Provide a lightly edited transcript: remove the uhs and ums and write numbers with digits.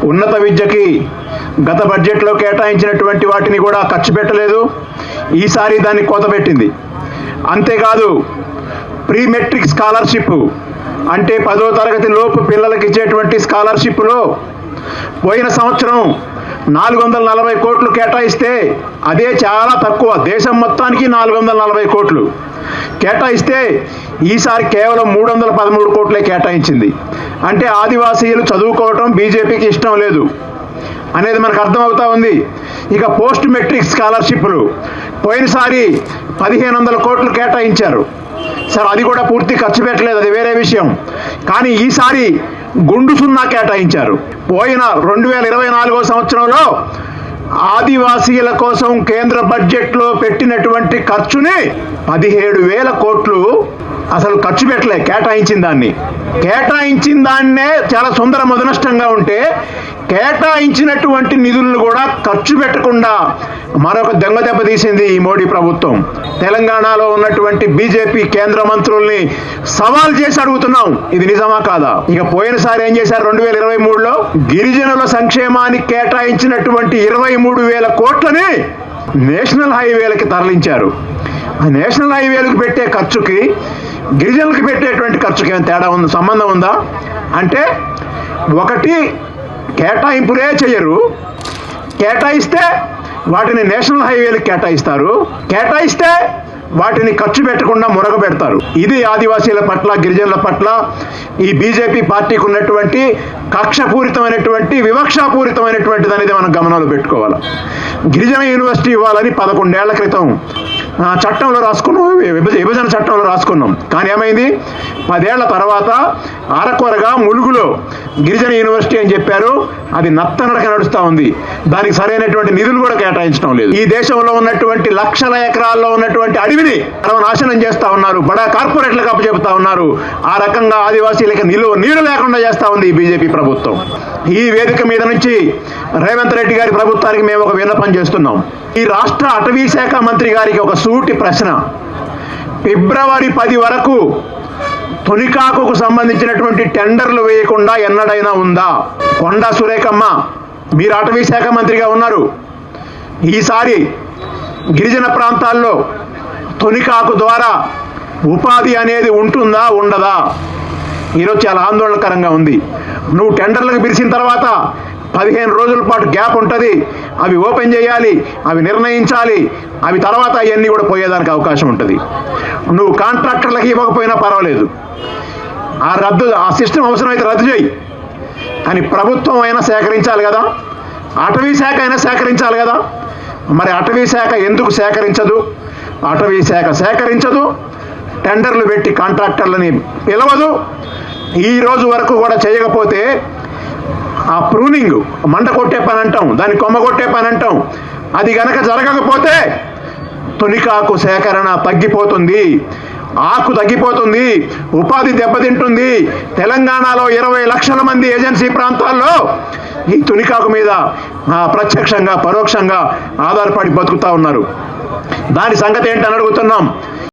ఉన్నత విద్యకి గత బడ్జెట్లో కేటాయించినటువంటి వాటిని కూడా ఖర్చు పెట్టలేదు. ఈసారి దాన్ని కోతపెట్టింది. అంతేకాదు ప్రీ మెట్రిక్ స్కాలర్షిప్ అంటే 10వ తరగతి లోపు పిల్లలకి ఇచ్చేటువంటి స్కాలర్షిప్లో పోయిన సంవత్సరం 440 కోట్లు కేటాయిస్తే అదే చాలా తక్కువ. దేశం మొత్తానికి 440 కోట్లు కేటాయిస్తే ఈసారి కేవలం 313 కోట్లే కేటాయించింది. అంటే ఆదివాసీలు చదువుకోవటం బీజేపీకి ఇష్టం లేదు అనేది మనకు అర్థమవుతా ఉంది. ఇక పోస్ట్ మెట్రిక్ స్కాలర్షిప్లు పోయినసారి 1500 కోట్లు కేటాయించారు. సరే, అది కూడా పూర్తి ఖర్చు పెట్టలేదు, అది వేరే విషయం. కానీ ఈసారి గుండు సున్నా కేటాయించారు. పోయిన 2024 సంవత్సరంలో ఆదివాసీల కోసం కేంద్ర బడ్జెట్లో పెట్టినటువంటి ఖర్చుని 17,000 కోట్లు అసలు ఖర్చు పెట్టలే. కేటాయించిన దాన్నే చాలా సుందర మధునష్టంగా ఉంటే కేటాయించినటువంటి నిధులను కూడా ఖర్చు పెట్టకుండా మరొక దెబ్బ తీసింది ఈ మోడీ ప్రభుత్వం. తెలంగాణలో ఉన్నటువంటి బీజేపీ కేంద్ర మంత్రుల్ని సవాల్ చేసి అడుగుతున్నాం, ఇది నిజమా కాదా? ఇక పోయినసారి ఏం చేశారు? 2023లో గిరిజనుల సంక్షేమానికి కేటాయించినటువంటి 23,000 కోట్లని నేషనల్ హైవేలకి తరలించారు. ఆ నేషనల్ హైవేలకు పెట్టే ఖర్చుకి గిరిజనులకు పెట్టేటువంటి ఖర్చుకి ఏమైనా తేడా ఉంది, సంబంధం ఉందా? అంటే ఒకటి కేటాయింపులే చేయరు, కేటాయిస్తే వాటిని నేషనల్ హైవేలకు కేటాయిస్తారు, కేటాయిస్తే వాటిని ఖర్చు పెట్టకుండా మురగబెడతారు. ఇది ఆదివాసీల పట్ల గిరిజనుల పట్ల ఈ బీజేపీ పార్టీకి ఉన్నటువంటి కక్షపూరితమైనటువంటి వివక్షాపూరితమైనటువంటిది అనేది మనం గమనంలో పెట్టుకోవాలి. గిరిజన యూనివర్సిటీ ఇవ్వాలని 11 ఏళ్ల క్రితం చట్టంలో రాసుకున్నాం, విభజన చట్టంలో రాసుకున్నాం. కానీ ఏమైంది? 10 ఏళ్ల తర్వాత అరకొరగా ములుగులో గిరిజన యూనివర్సిటీ అని చెప్పారు. అది నత్తనడక నడుస్తూ ఉంది. దానికి సరైనటువంటి నిధులు కూడా కేటాయించడం లేదు. ఈ దేశంలో ఉన్నటువంటి లక్షల ఎకరాల్లో ఉన్నటువంటి అడవిని సర్వనాశనం చేస్తా ఉన్నారు, బడా కార్పొరేట్లకు అప్పచెబుతా ఉన్నారు. ఆ రకంగా ఆదివాసీలకి నీరు లేకుండా చేస్తా ఉంది ఈ బీజేపీ ప్రభుత్వం. ఈ వేదిక మీద నుంచి రేవంత్ రెడ్డి గారి ప్రభుత్వానికి మేము ఒక విన్నపం చేస్తున్నాం. ఈ రాష్ట్ర అటవీ శాఖ మంత్రి గారికి ఒక సూటి ప్రశ్న. ఫిబ్రవరి 10 వరకు తొలికాకుకు సంబంధించినటువంటి టెండర్లు వేయకుండా ఎన్నడైనా ఉందా? కొండా సురేఖమ్మ, మీరు అటవీ శాఖ మంత్రిగా ఉన్నారు. ఈసారి గిరిజన ప్రాంతాల్లో తొలికాకు ద్వారా ఉపాధి అనేది ఉంటుందా ఉండదా? ఈరోజు చాలా ఆందోళనకరంగా ఉంది. నువ్వు టెండర్లకు పిలిచిన తర్వాత 15 రోజుల పాటు గ్యాప్ ఉంటుంది, అవి ఓపెన్ చేయాలి, అవి నిర్ణయించాలి, అవి తర్వాత అవన్నీ కూడా పోయేదానికి అవకాశం ఉంటుంది. నువ్వు కాంట్రాక్టర్లకు ఇవ్వకపోయినా పర్వాలేదు, ఆ సిస్టమ్ అవసరమైతే రద్దు చేయి. కానీ ప్రభుత్వం అయినా సేకరించాలి కదా, అటవీ శాఖ అయినా సేకరించాలి కదా. మరి అటవీ శాఖ ఎందుకు సేకరించదు? అటవీ శాఖ సేకరించదు, టెండర్లు పెట్టి కాంట్రాక్టర్లని పిలవదు. ఈ రోజు వరకు కూడా చేయకపోతే ఆ ప్రూనింగ్, మంట కొట్టే పని అంటాం, దాన్ని కొమ్మ కొట్టే పని అంటాం, అది గనక జరగకపోతే తొలికాకు సేకరణ తగ్గిపోతుంది, ఆకు తగ్గిపోతుంది, ఉపాధి దెబ్బతింటుంది. తెలంగాణలో 20 లక్షల మంది ఏజెన్సీ ప్రాంతాల్లో ఈ తొలికాకు మీద ప్రత్యక్షంగా పరోక్షంగా ఆధారపడి బతుకుతా ఉన్నారు. దాని సంగతి ఏంటని అడుగుతున్నాం.